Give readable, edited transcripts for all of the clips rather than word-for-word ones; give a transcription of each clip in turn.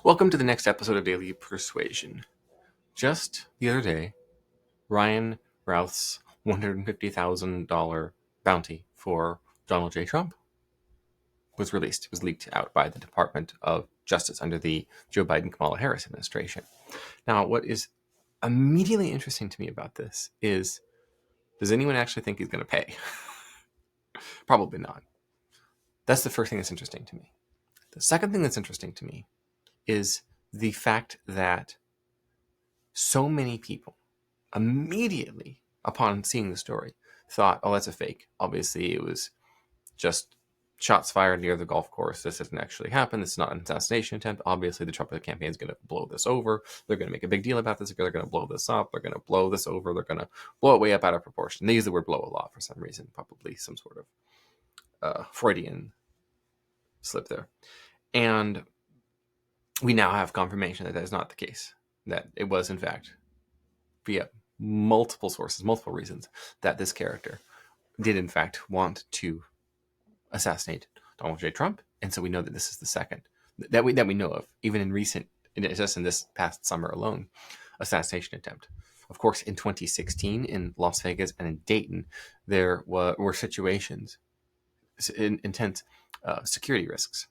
Welcome to the next episode of Daily Persuasion. Just the other day, Ryan Routh's $150,000 bounty for Donald J. Trump was released. It was leaked out by the Department of Justice under the Joe Biden-Kamala Harris administration. Now, what is immediately interesting to me about this is, does anyone actually think he's going to pay? Probably not. That's the first thing that's interesting to me. The second thing that's interesting to me is the fact that so many people immediately upon seeing the story thought, oh, that's a fake. Obviously, it was just shots fired near the golf course. This didn't actually happen. This is not an assassination attempt. Obviously, the Trump campaign is going to blow this over. They're going to make a big deal about this. They're going to blow this up. They're going to blow this over. They're going to blow it way up out of proportion. They use the word blow a lot for some reason, probably some sort of Freudian slip there. And we now have confirmation that is not the case, that it was, in fact, via multiple sources, multiple reasons, that this character did, in fact, want to assassinate Donald J. Trump. And so we know that this is the second that we know of, even in recent, just in this past summer alone, assassination attempt. Of course, in 2016 in Las Vegas and in Dayton, there were situations, intense security risks.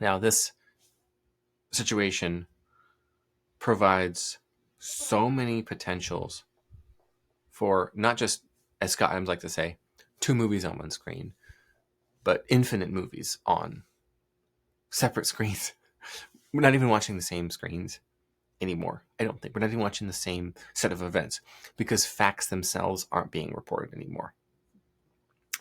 Now, this situation provides so many potentials for not just, as Scott Adams like to say, 2 movies on one screen, but infinite movies on separate screens. We're not even watching the same screens anymore. I don't think we're not even watching the same set of events because facts themselves aren't being reported anymore.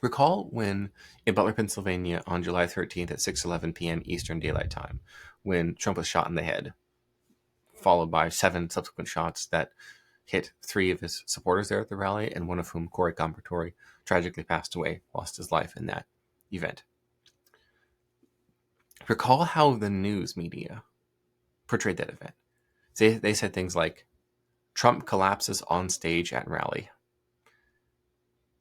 Recall when in Butler, Pennsylvania on July 13th at 6:11 p.m. Eastern Daylight Time, when Trump was shot in the head, followed by 7 subsequent shots that hit 3 of his supporters there at the rally, and one of whom, Corey Compertori, tragically passed away, lost his life in that event. Recall how the news media portrayed that event. They said things like, Trump collapses on stage at rally.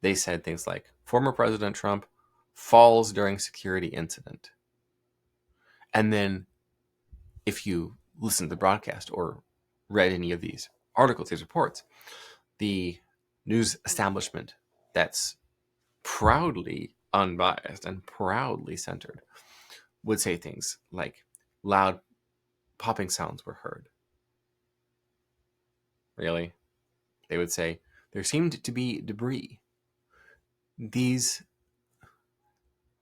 They said things like, former President Trump falls during security incident. And then if you listen to the broadcast or read any of these articles, these reports, the news establishment that's proudly unbiased and proudly centered would say things like, loud popping sounds were heard. Really? They would say, there seemed to be debris. These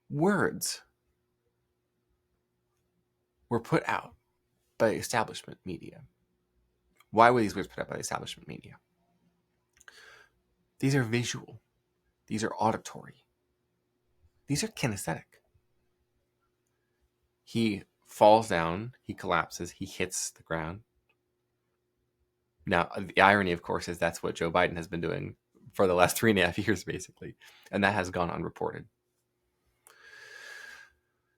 words were put out by the establishment media. Why were these words put out by the establishment media? These are visual. These are auditory. These are kinesthetic. He falls down, he collapses, he hits the ground. Now, the irony, of course, is that's what Joe Biden has been doing for the last 3.5 years, basically. And that has gone unreported.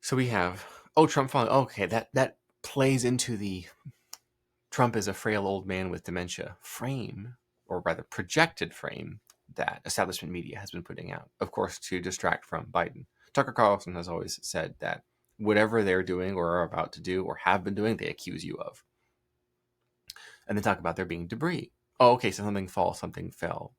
So we have, Trump falling. Okay, that plays into the Trump is a frail old man with dementia frame, or rather projected frame, that establishment media has been putting out, of course, to distract from Biden. Tucker Carlson has always said that whatever they're doing or are about to do or have been doing, they accuse you of. And they talk about there being debris. Oh, okay, so something falls, something fell.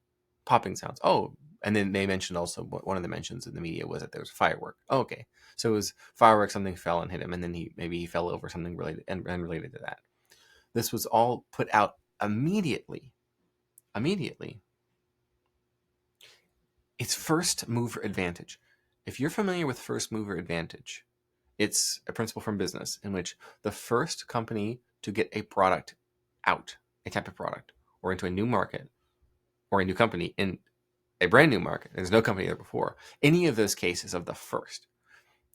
Popping sounds. Oh, and then they mentioned also, one of the mentions in the media was that there was a firework. Oh, okay, so it was fireworks, something fell and hit him, and then he fell over, something related and related to that. This was all put out immediately. It's first mover advantage. If you're familiar with first mover advantage, it's a principle from business in which the first company to get a product out, a type of product, or into a new market, or a new company in a brand new market, there's no company there before, any of those cases of the first,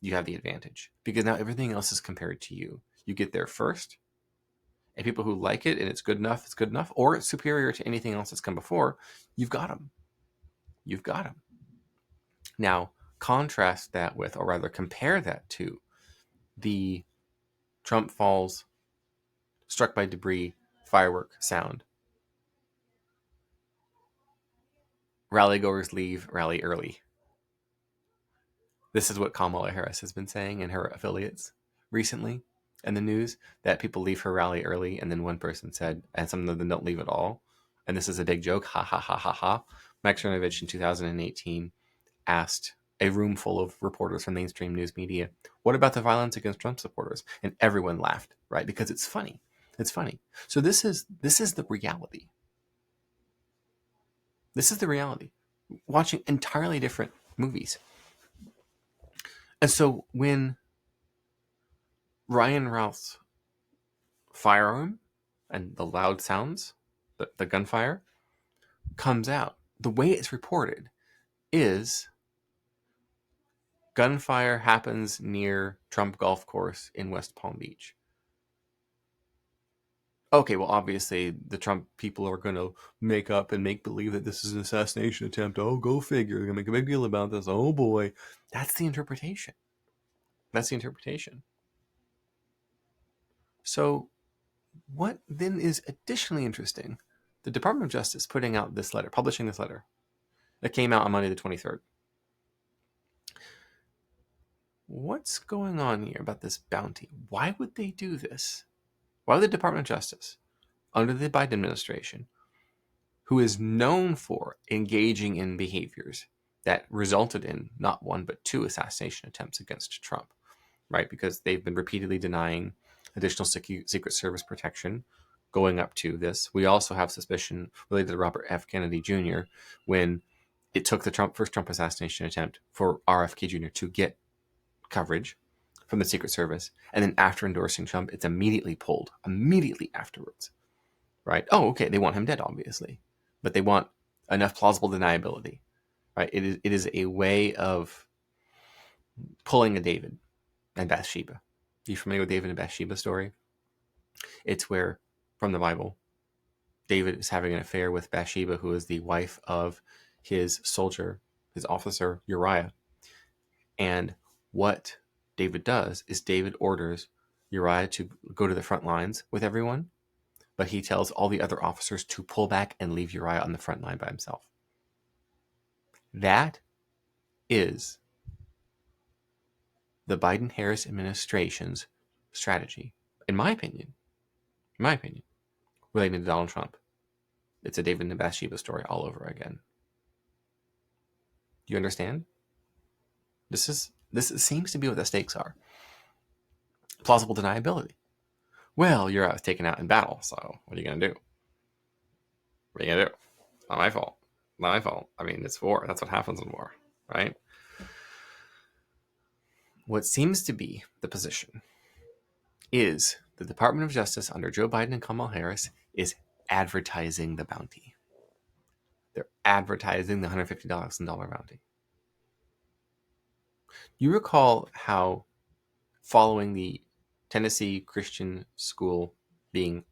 you have the advantage because now everything else is compared to you. You get there first, and people who like it and it's good enough, or it's superior to anything else that's come before, you've got them. Now, contrast that with, or rather compare that to, the Trump falls, struck by debris, firework sound. Rally goers leave rally early. This is what Kamala Harris has been saying and her affiliates recently. in the news that people leave her rally early, and then one person said, and some of them don't leave at all. And this is a big joke. Ha ha ha ha ha. Max Cernovich in 2018 asked a room full of reporters from mainstream news media, what about the violence against Trump supporters? And everyone laughed, right? Because it's funny. It's funny. So this is the reality. This is the reality. Watching entirely different movies. And so when Ryan Routh's firearm and the loud sounds, the gunfire, comes out, the way it's reported is gunfire happens near Trump Golf Course in West Palm Beach. Okay, well, obviously, the Trump people are going to make up and make believe that this is an assassination attempt. Oh, go figure. They're going to make a big deal about this. Oh, boy. That's the interpretation. That's the interpretation. So what then is additionally interesting, the Department of Justice putting out this letter, publishing this letter, that came out on Monday the 23rd. What's going on here about this bounty? Why would they do this? Why would the Department of Justice, under the Biden administration, who is known for engaging in behaviors that resulted in not one but two assassination attempts against Trump, right? Because they've been repeatedly denying additional Secret Service protection going up to this. We also have suspicion related to Robert F. Kennedy Jr. when it took the first Trump assassination attempt for RFK Jr. to get coverage from the Secret Service. And then after endorsing Trump, it's immediately pulled, immediately afterwards, right? Oh, okay, they want him dead, obviously. But they want enough plausible deniability, right? It is a way of pulling a David and Bathsheba. Are you familiar with David and Bathsheba story? It's where, from the Bible, David is having an affair with Bathsheba, who is the wife of his soldier, his officer, Uriah. And what David does is David orders Uriah to go to the front lines with everyone, but he tells all the other officers to pull back and leave Uriah on the front line by himself. That is the Biden-Harris administration's strategy, in my opinion, relating to Donald Trump. It's a David and Bathsheba story all over again. Do you understand? This seems to be what the stakes are. Plausible deniability. Well, Uriah was taken out in battle, so what are you going to do? What are you going to do? It's not my fault. Not my fault. I mean, it's war. That's what happens in war, right? What seems to be the position is the Department of Justice under Joe Biden and Kamala Harris is advertising the bounty. They're advertising the $150,000 bounty. You recall how, following the Tennessee Christian school being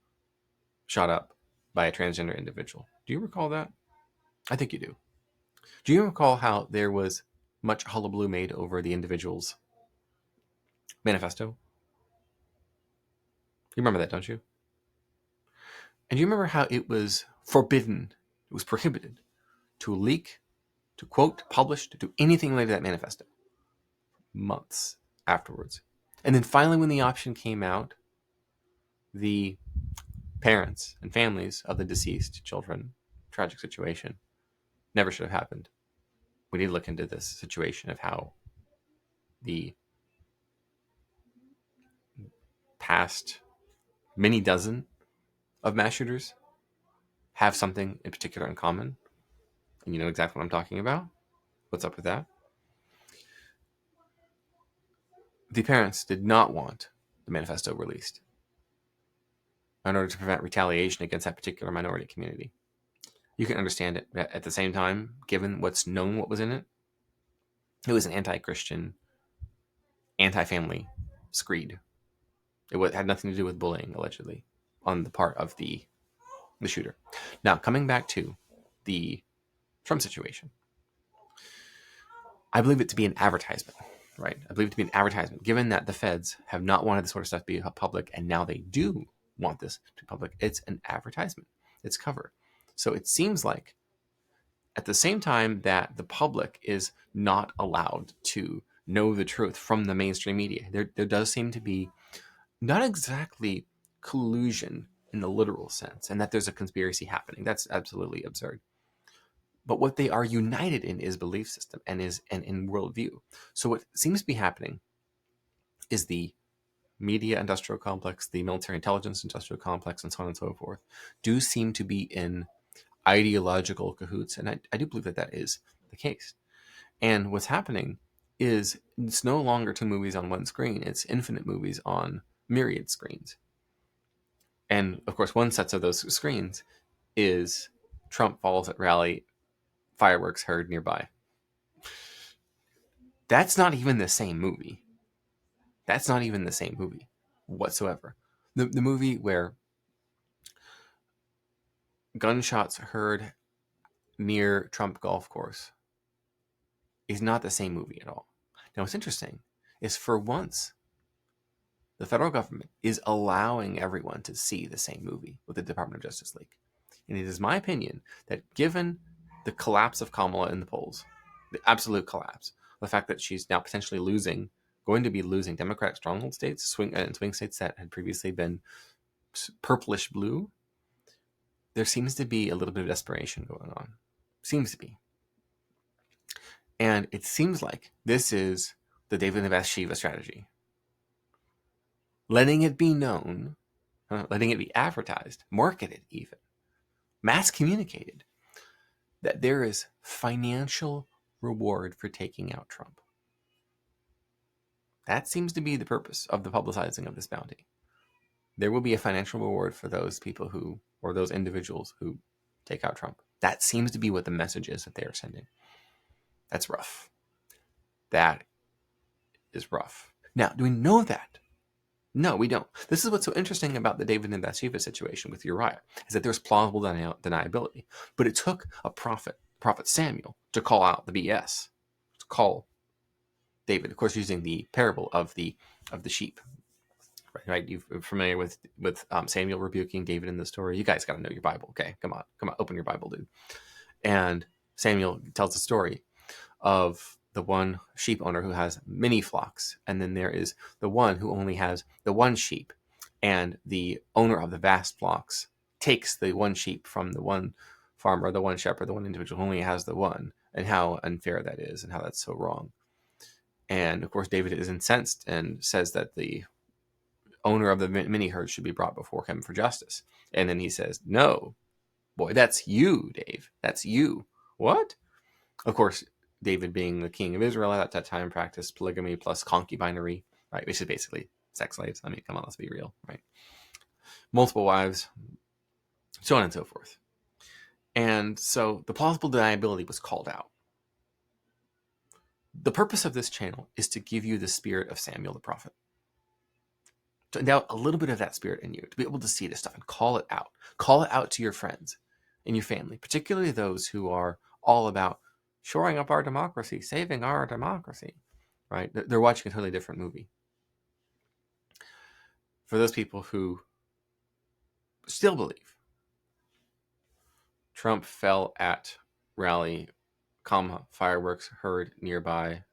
shot up by a transgender individual, do you recall that? I think you do. Do you recall how there was much hullabaloo made over the individual's manifesto? You remember that, don't you? And do you remember how it was forbidden, it was prohibited to leak, to quote, publish, to do anything related to that manifesto months afterwards? And then finally, when the option came out, the parents and families of the deceased children, tragic situation, never should have happened. We need to look into this situation of how the past many dozen of mass shooters have something in particular in common. And you know exactly what I'm talking about. What's up with that? The parents did not want the manifesto released in order to prevent retaliation against that particular minority community. You can understand it. At the same time, given what's known what was in it, it was an anti-Christian, anti-family screed. It had nothing to do with bullying, allegedly, on the part of the shooter. Now, coming back to the Trump situation, I believe it to be an advertisement, right? I believe it to be an advertisement, given that the feds have not wanted this sort of stuff to be public, and now they do want this to be public. It's an advertisement. It's cover. So it seems like at the same time that the public is not allowed to know the truth from the mainstream media, there does seem to be not exactly collusion in the literal sense, and that there's a conspiracy happening. That's absolutely absurd. But what they are united in is belief system and in worldview. So what seems to be happening is the media industrial complex, the military intelligence industrial complex, and so on and so forth, do seem to be in ideological cahoots. And I do believe that that is the case. And what's happening is it's no longer two movies on one screen, it's infinite movies on myriad screens. And of course, one set of those screens is Trump falls at rally, fireworks heard nearby. That's not even the same movie. That's not even the same movie whatsoever. The movie where gunshots heard near Trump golf course is not the same movie at all. Now, what's interesting is for once, the federal government is allowing everyone to see the same movie with the Department of Justice League. And it is my opinion that given the collapse of Kamala in the polls, the absolute collapse, the fact that she's now potentially going to be losing Democratic stronghold states, swing states that had previously been purplish blue, there seems to be a little bit of desperation going on. Seems to be. And it seems like this is the David and Bathsheba strategy. Letting it be known, letting it be advertised, marketed even, mass communicated, that there is financial reward for taking out Trump. That seems to be the purpose of the publicizing of this bounty. There will be a financial reward for those people who, or those individuals who take out Trump. That seems to be what the message is that they are sending. That's rough. That is rough. Now, do we know that? No, we don't. This is what's so interesting about the David and Bathsheba situation with Uriah, is that there's plausible deniability. But it took a prophet Samuel, to call out the BS, to call David, of course, using the parable of the sheep. Right? You're familiar with Samuel rebuking David in the story. You guys got to know your Bible, okay? Come on, open your Bible, dude. And Samuel tells the story of the one sheep owner who has many flocks, and then there is the one who only has the one sheep, and the owner of the vast flocks takes the one sheep from the one farmer, the one shepherd, the one individual who only has the one, and how unfair that is, and how that's so wrong. And of course, David is incensed and says that the owner of the many herds should be brought before him for justice. And then he says, "No, boy, that's you, Dave. That's you." What? Of course, David, being the king of Israel at that time, practiced polygamy plus concubinery, right? Which is basically sex slaves. I mean, come on, let's be real, right? Multiple wives, so on and so forth. And so the plausible deniability was called out. The purpose of this channel is to give you the spirit of Samuel the prophet. To endow a little bit of that spirit in you, to be able to see this stuff and call it out. Call it out to your friends and your family, particularly those who are all about shoring up our democracy, saving our democracy, right? They're watching a totally different movie. For those people who still believe Trump fell at rally, comma, fireworks heard nearby,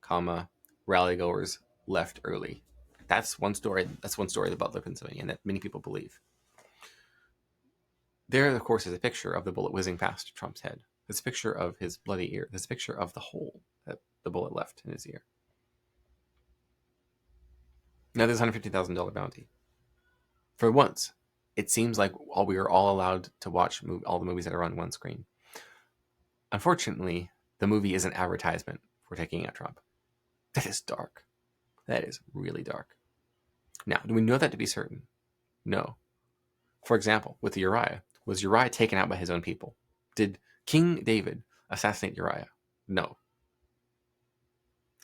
comma, rally goers left early. That's one story. That's one story of the Butler, Pennsylvania, and that many people believe. There, of course, is a picture of the bullet whizzing past Trump's head. There's a picture of his bloody ear. There's a picture of the hole that the bullet left in his ear. Now there's a $150,000 bounty. For once, it seems like we are all allowed to watch all the movies that are on one screen. Unfortunately, the movie is an advertisement for taking out Trump. That is dark. That is really dark. Now, do we know that to be certain? No. For example, with Uriah, was Uriah taken out by his own people? Did King David assassinate Uriah? No.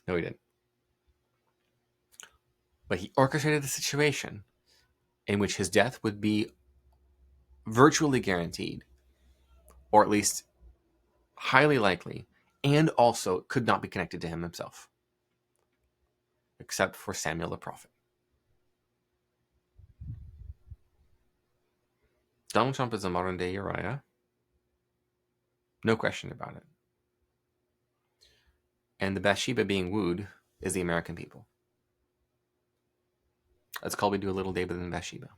No, he didn't. But he orchestrated a situation in which his death would be virtually guaranteed, or at least highly likely, and also could not be connected to him himself, except for Samuel the prophet. Donald Trump is a modern-day Uriah. No question about it. And the Bathsheba being wooed is the American people. That's called we do a little David and Bathsheba.